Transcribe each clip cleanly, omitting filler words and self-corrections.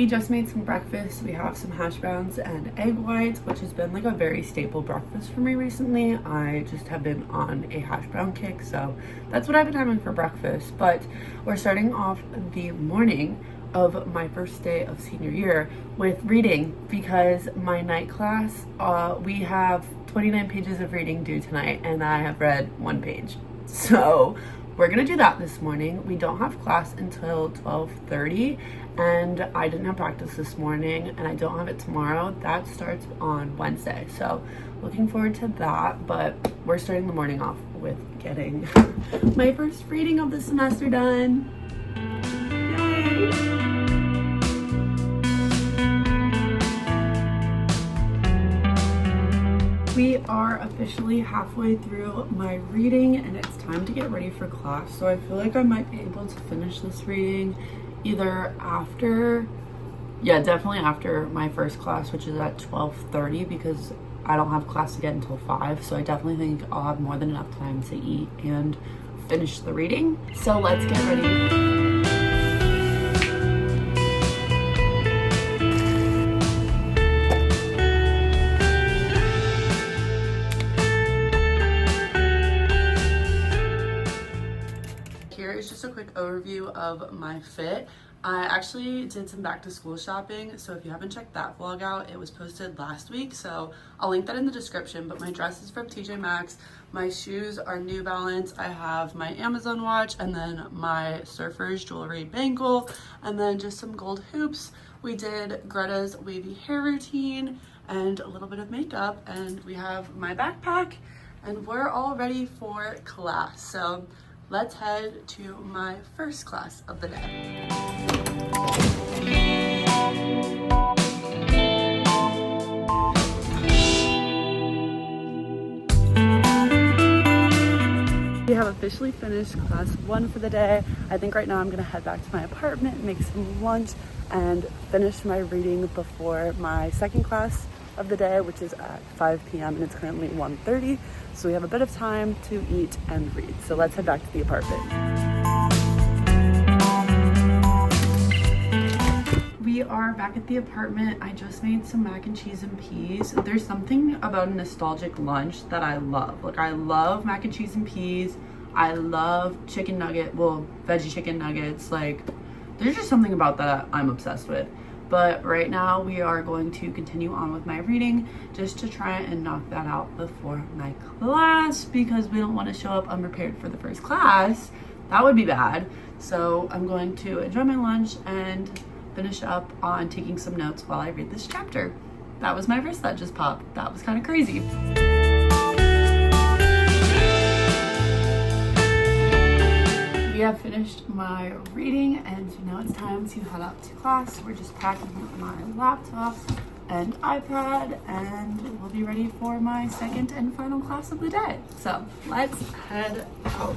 just made some breakfast. We have some hash browns and egg whites, which has been like a very staple breakfast for me recently. I just have been on a hash brown kick, so that's what I've been having for breakfast. But we're starting off the morning of my first day of senior year with reading because my night class, we have 29 pages of reading due tonight and I have read 1 page. So we're gonna do that this morning. We don't have class until 12:30 and I didn't have practice this morning and I don't have it tomorrow. That starts on Wednesday. So looking forward to that, but we're starting the morning off with getting my first reading of the semester done. Yay! We are officially halfway through my reading and it's time to get ready for class. So I feel like I might be able to finish this reading either after, definitely after my first class, which is at 12:30 because I don't have class again until 5. So I definitely think I'll have more than enough time to eat and finish the reading. So let's get ready. Just a quick overview of my fit. I actually did some back to school shopping, so if you haven't checked that vlog out, it was posted last week, so I'll link that in the description. But my dress is from TJ Maxx, my shoes are New Balance, I have my Amazon watch, and then my Surfers jewelry bangle, and then just some gold hoops. We did Greta's wavy hair routine and a little bit of makeup, and we have my backpack, and we're all ready for class. So let's head to my first class of the day. We have officially finished class 1 for the day. I think right now I'm gonna head back to my apartment, make some lunch, and finish my reading before my second class of the day, which is at 5 p.m. and it's currently 1:30. So we have a bit of time to eat and read. So let's head back to the apartment. We are back at the apartment. I just made some mac and cheese and peas. There's something about a nostalgic lunch that I love. Like, I love mac and cheese and peas. I love veggie chicken nuggets. Like, there's just something about that I'm obsessed with. But right now we are going to continue on with my reading just to try and knock that out before my class because we don't want to show up unprepared for the first class. That would be bad. So I'm going to enjoy my lunch and finish up on taking some notes while I read this chapter. That was my wrist that just popped. That was kind of crazy. We have finished my reading and now it's time to head out to class. We're just packing up my laptop and iPad and we'll be ready for my second and final class of the day. So let's head out.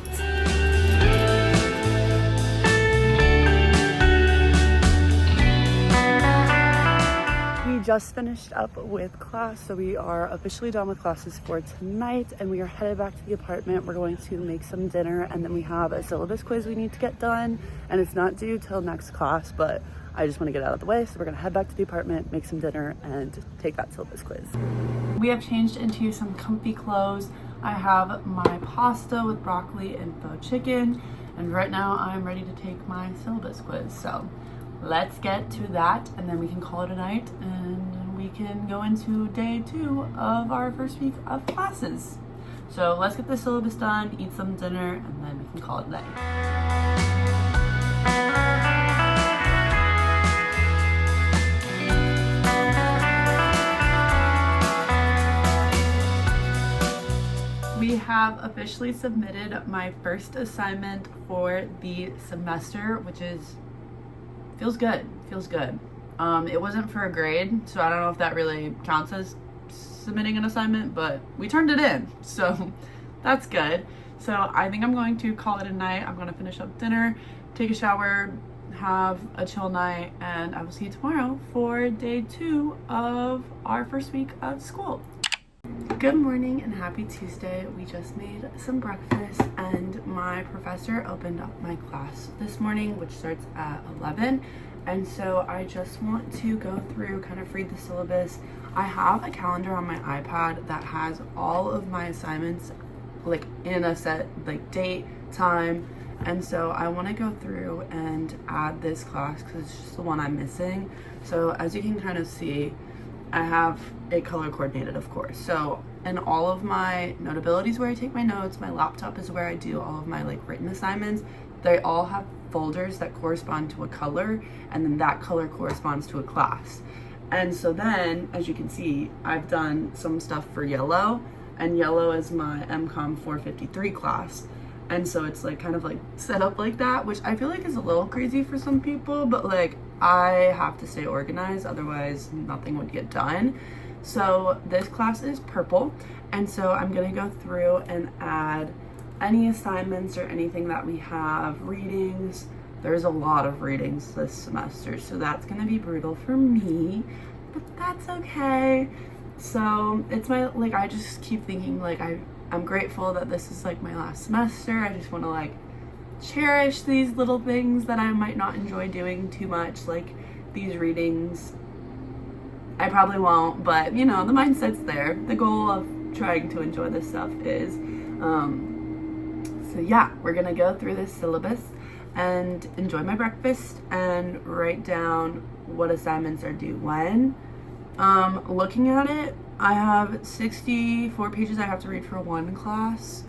Just finished up with class, so we are officially done with classes for tonight and we are headed back to the apartment. We're going to make some dinner and then we have a syllabus quiz we need to get done and it's not due till next class, but I just want to get out of the way, so we're gonna head back to the apartment, make some dinner, and take that syllabus quiz. We have changed into some comfy clothes. I have my pasta with broccoli and faux chicken, and right now I'm ready to take my syllabus quiz. So let's get to that and then we can call it a night and we can go into day 2 of our first week of classes. So let's get the syllabus done, eat some dinner, and then we can call it a day. We have officially submitted my first assignment for the semester, which feels good. It wasn't for a grade, so I don't know if that really counts as submitting an assignment, but we turned it in, so that's good. So I think I'm going to call it a night. I'm going to finish up dinner, take a shower, have a chill night, and I will see you tomorrow for day 2 of our first week of school. Good morning and happy Tuesday. We just made some breakfast and my professor opened up my class this morning, which starts at 11, And so I just want to go through, kind of read the syllabus. I have a calendar on my iPad that has all of my assignments like in a set like date, time, and so I want to go through and add this class because it's just the one I'm missing. So as you can kind of see, I have it color coordinated, of course. So in all of my Notability is where I take my notes, my laptop is where I do all of my like written assignments. They all have folders that correspond to a color, and then that color corresponds to a class. And so then, as you can see, I've done some stuff for yellow, and yellow is my MCOM 453 class. And so it's like kind of like set up like that, which I feel like is a little crazy for some people, but like I have to stay organized, otherwise nothing would get done. So this class is purple, and so I'm gonna go through and add any assignments or anything that we have. Readings, there's a lot of readings this semester, so that's gonna be brutal for me, but that's okay. So it's my, like, I just keep thinking like I'm grateful that this is like my last semester. I just want to like cherish these little things that I might not enjoy doing too much, like these readings. I probably won't, but you know, the mindset's there. The goal of trying to enjoy this stuff is so yeah, we're gonna go through this syllabus and enjoy my breakfast and write down what assignments are due when. Looking at it, I have 64 pages I have to read for one class,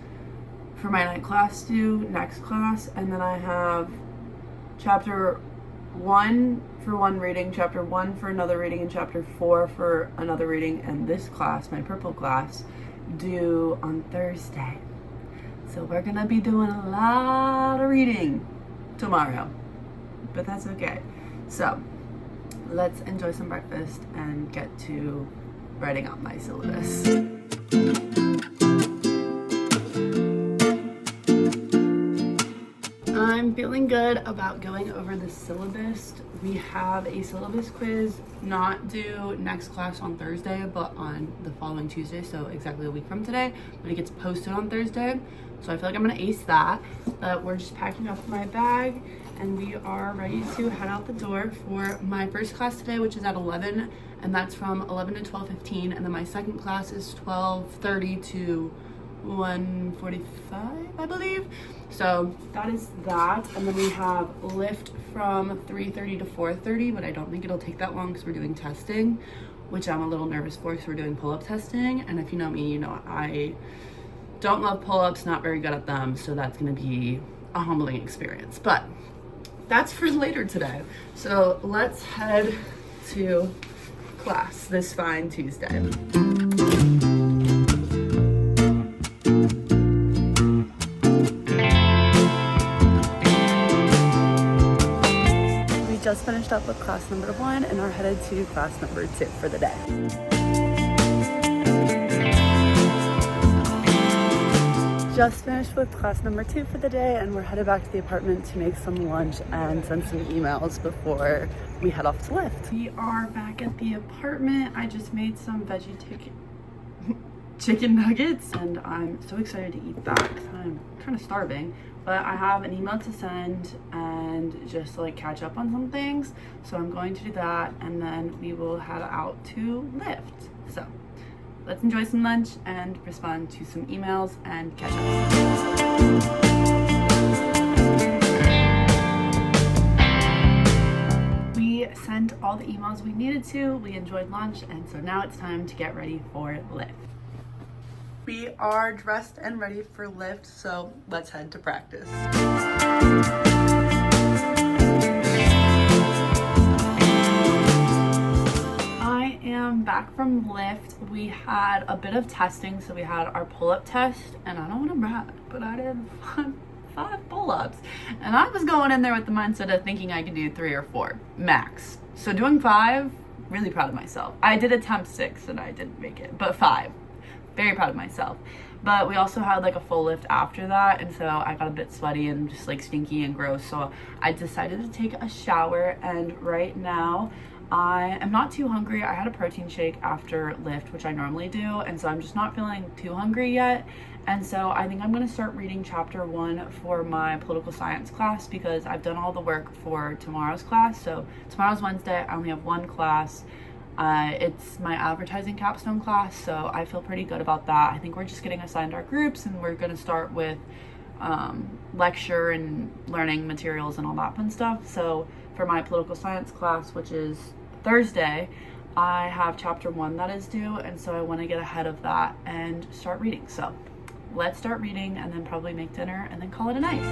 for my night class due next class, and then I have chapter 1 for one reading, chapter 1 for another reading, and chapter 4 for another reading, and this class, my purple class, due on Thursday. So we're gonna be doing a lot of reading tomorrow, but that's okay. So let's enjoy some breakfast and get to writing out my syllabus. I'm feeling good about going over the syllabus. We have a syllabus quiz not due next class on Thursday, but on the following Tuesday, so exactly a week from today, but it gets posted on Thursday. So I feel like I'm gonna ace that. But we're just packing up my bag and we are ready to head out the door for my first class today, which is at 11, and that's from 11 to 12:15, and then my second class is 12:30 to 1:45, I believe. So that is that, and then we have lift from 3:30 to 4:30, but I don't think it'll take that long because we're doing testing, which I'm a little nervous for because we're doing pull-up testing, and if you know me, you know I don't love pull-ups, not very good at them, so that's gonna be a humbling experience. But that's for later today. So let's head to class this fine Tuesday. We just finished up with class number 1 and are headed to class number 2 for the day. Just finished with class number 2 for the day, and we're headed back to the apartment to make some lunch and send some emails before we head off to lift. We are back at the apartment. I just made some veggie chicken nuggets, and I'm so excited to eat that because I'm kind of starving. But I have an email to send and just like catch up on some things, so I'm going to do that, and then we will head out to lift. So let's enjoy some lunch and respond to some emails and catch up. We sent all the emails we needed to, we enjoyed lunch, and so now it's time to get ready for lift. We are dressed and ready for lift, so let's head to practice. I am back from lift. We had a bit of testing, so we had our pull-up test, and I don't want to brag, but I did 5 pull-ups, and I was going in there with the mindset of thinking I could do 3 or 4 max. So doing 5, really proud of myself. I did attempt 6 and I didn't make it, but 5, very proud of myself. But we also had like a full lift after that, and so I got a bit sweaty and just like stinky and gross, so I decided to take a shower. And right now I am not too hungry. I had a protein shake after lift, which I normally do, and so I'm just not feeling too hungry yet. And so I think I'm going to start reading chapter 1 for my political science class because I've done all the work for tomorrow's class. So tomorrow's Wednesday, I only have one class. It's my advertising capstone class, so I feel pretty good about that. I think we're just getting assigned our groups, and we're going to start with lecture and learning materials and all that fun stuff. So for my political science class, which is Thursday, I have chapter 1 that is due, and so I want to get ahead of that and start reading. So let's start reading and then probably make dinner and then call it a night.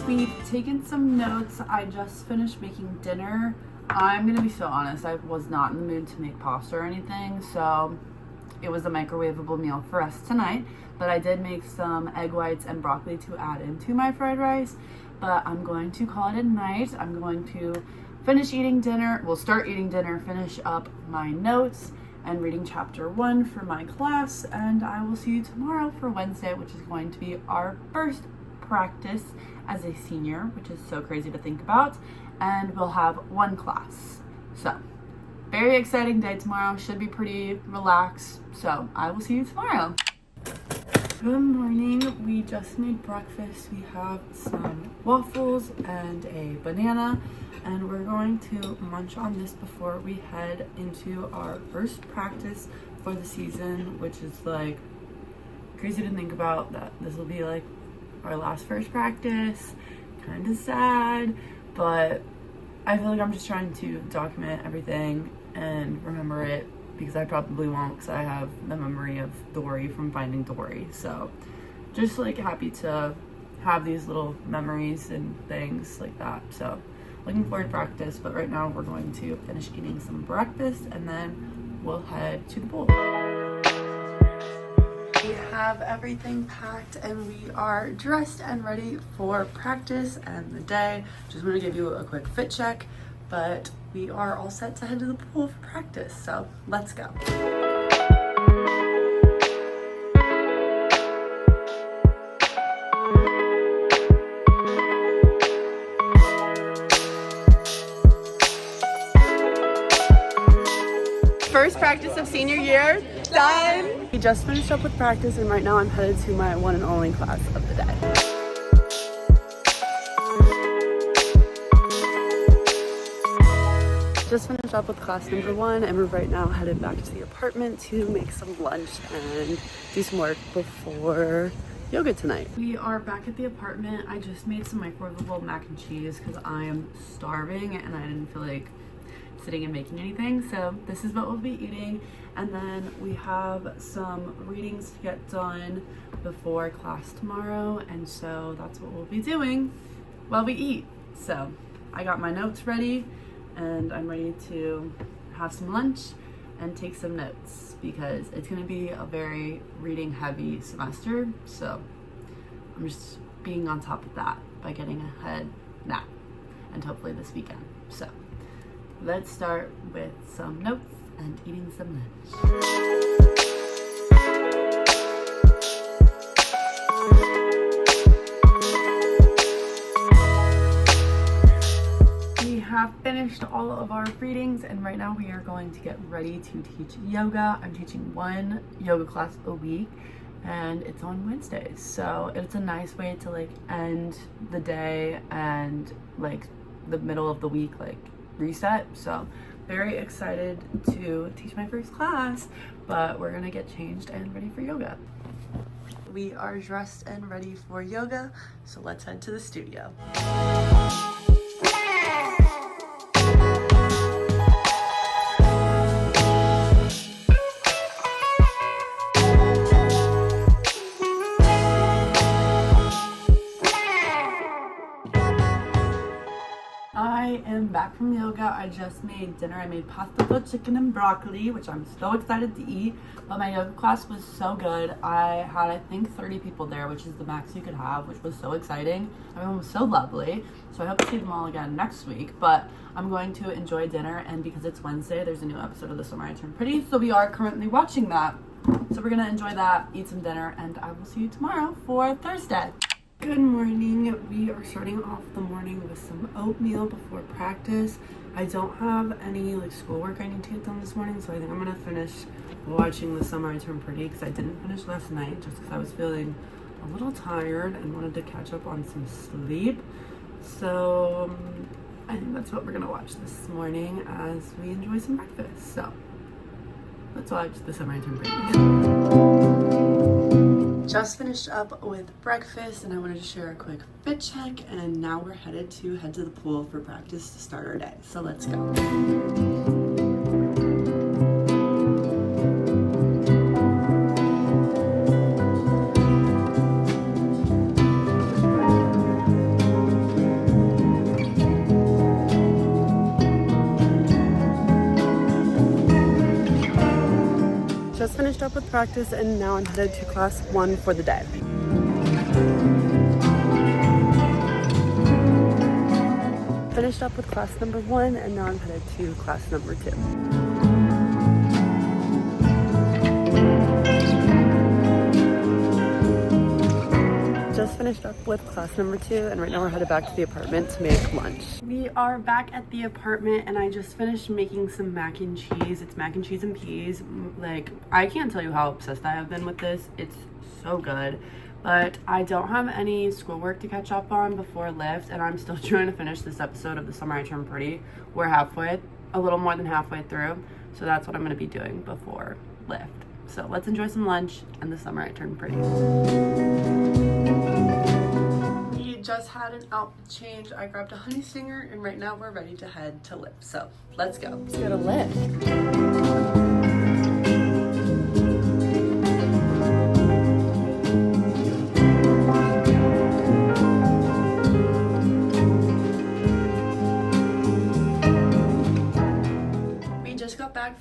We've taken some notes. I just finished making dinner. I'm gonna be so honest, I was not in the mood to make pasta or anything, so it was a microwavable meal for us tonight. But I did make some egg whites and broccoli to add into my fried rice. But I'm going to call it a night. I'm going to finish eating dinner. We'll start eating dinner, finish up my notes, and reading chapter 1 for my class. And I will see you tomorrow for Wednesday, which is going to be our first practice as a senior, which is so crazy to think about. And we'll have one class. So, very exciting day tomorrow. Should be pretty relaxed. So, I will see you tomorrow. Good morning. We just made breakfast. We have some waffles and a banana, and we're going to munch on this before we head into our first practice for the season, which is like crazy to think about that this will be like our last first practice. Kind of sad, but I feel like I'm just trying to document everything and remember it, because I probably won't, because I have the memory of Dory from Finding Dory. So just like happy to have these little memories and things like that. So looking forward to practice, but right now we're going to finish eating some breakfast and then we'll head to the pool. We have everything packed and we are dressed and ready for practice and the day. Just want to give you a quick fit check, but we are all set to head to the pool for practice, so let's go. First practice of senior year, done! We just finished up with practice and right now I'm headed to my one and only class of the day. Just finished up with class number 1 and we're right now headed back to the apartment to make some lunch and do some work before yoga tonight. We are back at the apartment. I just made some microwavable mac and cheese because I am starving and I didn't feel like sitting and making anything. So this is what we'll be eating. And then we have some readings to get done before class tomorrow. And so that's what we'll be doing while we eat. So I got my notes ready and I'm ready to have some lunch and take some notes because it's going to be a very reading heavy semester. So I'm just being on top of that by getting ahead now and hopefully this weekend. So let's start with some notes and eating some lunch. Have finished all of our readings and right now we are going to get ready to teach yoga. I'm teaching one yoga class a week and it's on Wednesdays, so it's a nice way to like end the day and like the middle of the week like reset. So very excited to teach my first class, but we're gonna get changed and ready for yoga. We are dressed and ready for yoga, so let's head to the studio. I am back from yoga. I just made dinner. I made pasta, chicken, and broccoli, which I'm so excited to eat. But my yoga class was so good. I had, I think, 30 people there, which is the max you could have, which was so exciting. Everyone was so lovely. So I hope to see them all again next week. But I'm going to enjoy dinner, and because it's Wednesday, there's a new episode of The Summer I Turned Pretty. So we are currently watching that. So we're going to enjoy that, eat some dinner, and I will see you tomorrow for Thursday. Good morning. We are starting off the morning with some oatmeal before practice. I don't have any schoolwork I need to get done this morning, so I think I'm gonna finish watching The Summer I Turned Pretty because I didn't finish last night just because I was feeling a little tired and wanted to catch up on some sleep. So I think that's what we're gonna watch this morning as we enjoy some breakfast. So let's watch The Summer I Turned Pretty. Just finished up with breakfast and I wanted to share a quick fit check, and now we're head to the pool for practice to start our day. So let's go. Just finished up with practice and now I'm headed to class 1 for the day. Finished up with class number 1 and now I'm headed to class number 2. Just finished up with class number 2 and right now we're headed back to the apartment to make lunch. We are back at the apartment and I just finished making some mac and cheese. It's mac and cheese and peas. I can't tell you how obsessed I have been with this. It's so good. But I don't have any schoolwork to catch up on before lift, and I'm still trying to finish this episode of The Summer I Turned Pretty. We're a little more than halfway through, so that's what I'm gonna be doing before lift. So let's enjoy some lunch and The Summer I Turned Pretty. We just had an outfit change. I grabbed a honey stinger, and right now we're ready to head to lift. So let's go. Let's go to lift.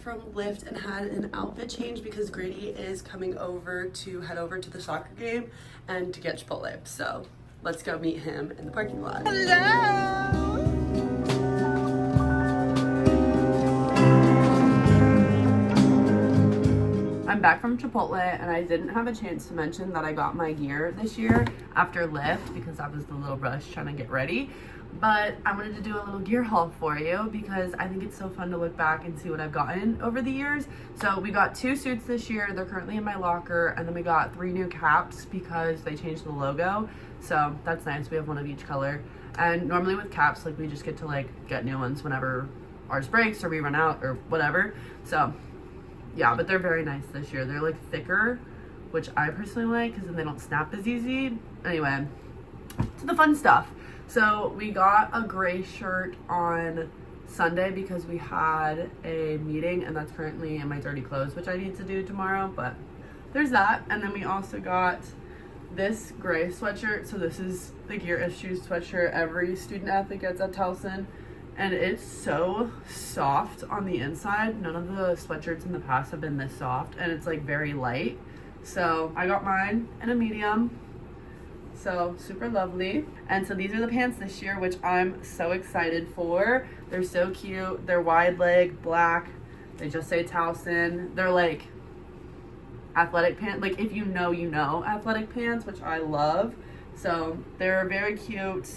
From lift and had an outfit change because Grady is coming over to head over to the soccer game and to get Chipotle. So let's go meet him in the parking lot. Hello! I'm back from Chipotle and I didn't have a chance to mention that I got my gear this year after lift because I was a little rushed trying to get ready. But I wanted to do a little gear haul for you because I think it's so fun to look back and see what I've gotten over the years. So we got 2 suits this year. They're currently in my locker. And then we got 3 new caps because they changed the logo. So that's nice. We have one of each color. And normally with caps, we just get to get new ones whenever ours breaks or we run out or whatever. So yeah, but they're very nice this year. They're thicker, which I personally like because then they don't snap as easy. Anyway, to the fun stuff. So we got a gray shirt on Sunday because we had a meeting, and that's currently in my dirty clothes, which I need to do tomorrow, but there's that. And then we also got this gray sweatshirt. So this is the Gear Issues sweatshirt every student athlete gets at Towson, and it's so soft on the inside. None of the sweatshirts in the past have been this soft, and it's very light. So I got mine in a medium. So super lovely. And so these are the pants this year, which I'm so excited for. They're so cute. They're wide leg, black. They just say Towson. They're athletic pants. If you know athletic pants, which I love. So they're very cute.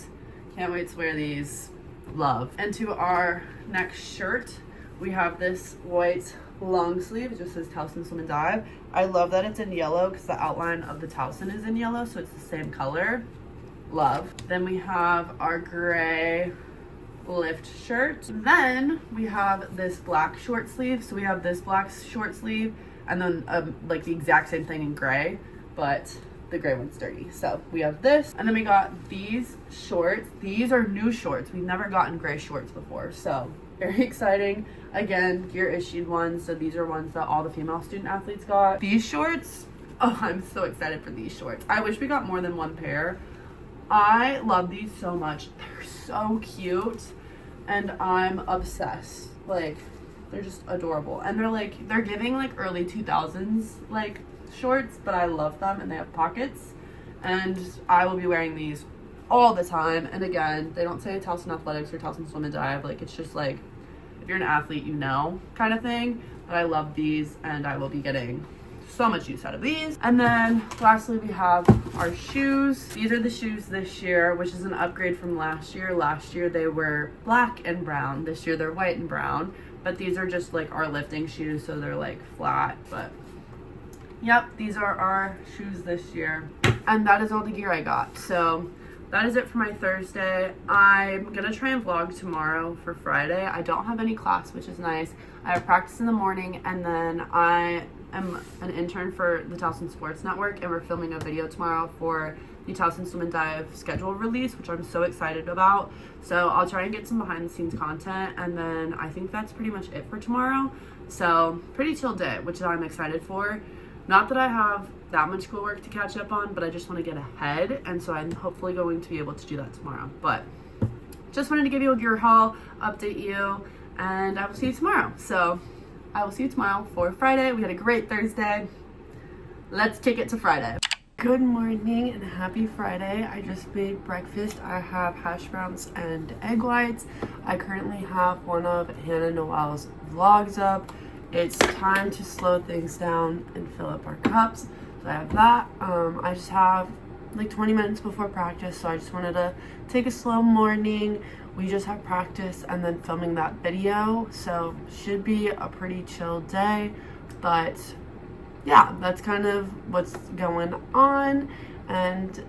Can't wait to wear these. Love. And to our next shirt, we have this white long sleeve. It just says Towson Swim and Dive. I love that it's in yellow because the outline of the Towson is in yellow, so it's the same color. Love. Then we have our gray lift shirt. Then we have this black short sleeve. So we have this black short sleeve and then the exact same thing in gray, but the gray one's dirty. So we have this, and then we got these shorts. These are new shorts. We've never gotten gray shorts before, so very exciting. Again, Gear issued ones, so these are ones that all the female student athletes got. These shorts, oh, I'm so excited for these shorts. I wish we got more than one pair. I love these so much. They're so cute, and I'm obsessed. They're just adorable, and they're giving early 2000s shorts, but I love them, and they have pockets, and I will be wearing these all the time. And again, they don't say Towson Athletics or Towson Swim and Dive. It's just if you're an athlete, kind of thing. But I love these, and I will be getting so much use out of these. And then lastly, we have our shoes. These are the shoes this year, which is an upgrade from last year. Last year they were black and brown. This year they're white and brown. But these are just like our lifting shoes, so they're like flat. But yep, these are our shoes this year. And that is all the gear I got. So that is it for my Thursday. I'm gonna try and vlog tomorrow for Friday. I don't have any class, which is nice. I have practice in the morning, and then I am an intern for the Towson Sports Network, and we're filming a video tomorrow for the Towson Swim and Dive schedule release, which I'm so excited about. So I'll try and get some behind the scenes content, and then I think that's pretty much it for tomorrow. So pretty chill day, which I'm excited for. Not that I have that much schoolwork to catch up on, but I just want to get ahead, and so I'm hopefully going to be able to do that tomorrow. But just wanted to give you a gear haul, update you, and I will see you tomorrow. So I will see you tomorrow for Friday. We had a great Thursday. Let's take it to Friday. Good morning and happy Friday. I just made breakfast. I have hash browns and egg whites. I currently have one of Hannah Noel's vlogs up. It's time to slow things down and fill up our cups. So I have that. I just have like 20 minutes before practice, so I just wanted to take a slow morning. We just have practice and then filming that video, so should be a pretty chill day. But yeah, that's kind of what's going on. And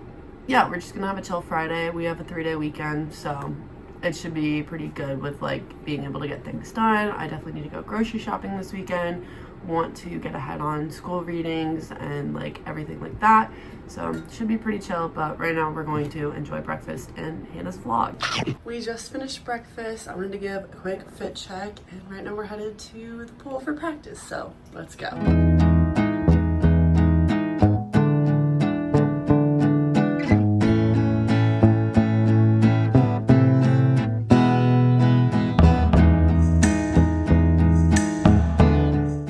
yeah, we're just gonna have a chill Friday. We have a 3-day weekend, so it should be pretty good with like being able to get things done. I definitely need to go grocery shopping this weekend. Want to get ahead on school readings and like everything like that. So should be pretty chill, but right now we're going to enjoy breakfast and Hannah's vlog. We just finished breakfast. I wanted to give a quick fit check, and right now we're headed to the pool for practice, so let's go.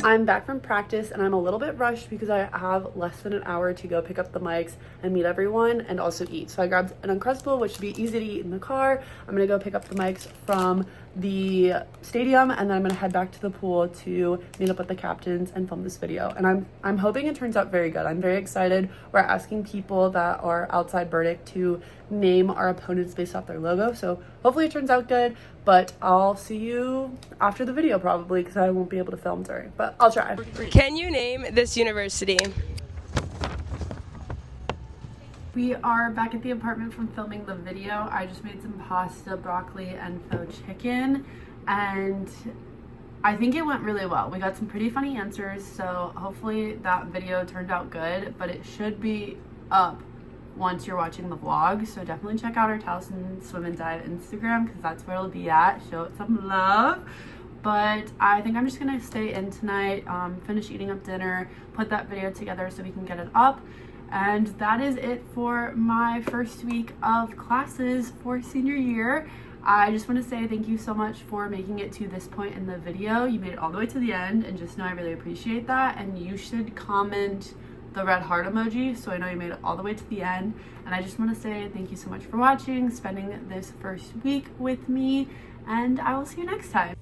I'm back from practice and I'm a little bit rushed because I have less than an hour to go pick up the mics and meet everyone and also eat. So I grabbed an Uncrustable, which should be easy to eat in the car. I'm gonna go pick up the mics from the stadium, and then I'm gonna head back to the pool to meet up with the captains and film this video. And I'm hoping it turns out very good. I'm very excited. We're asking people that are outside Burdick to name our opponents based off their logo. So hopefully it turns out good, but I'll see you after the video probably because I won't be able to film during, but I'll try. Can you name this university? We are back at the apartment from filming the video. I just made some pasta, broccoli, and faux chicken, and I think it went really well. We got some pretty funny answers, so hopefully that video turned out good, but it should be up once you're watching the vlog, so definitely check out our Towson Swim and Dive Instagram because that's where it'll be at. Show it some love. But I think I'm just gonna stay in tonight, finish eating up dinner, put that video together so we can get it up. And that is it for my first week of classes for senior year. I just want to say thank you so much for making it to this point in the video. You made it all the way to the end, and just know I really appreciate that. And you should comment the red heart emoji so I know you made it all the way to the end. And I just want to say thank you so much for watching, spending this first week with me, and I will see you next time.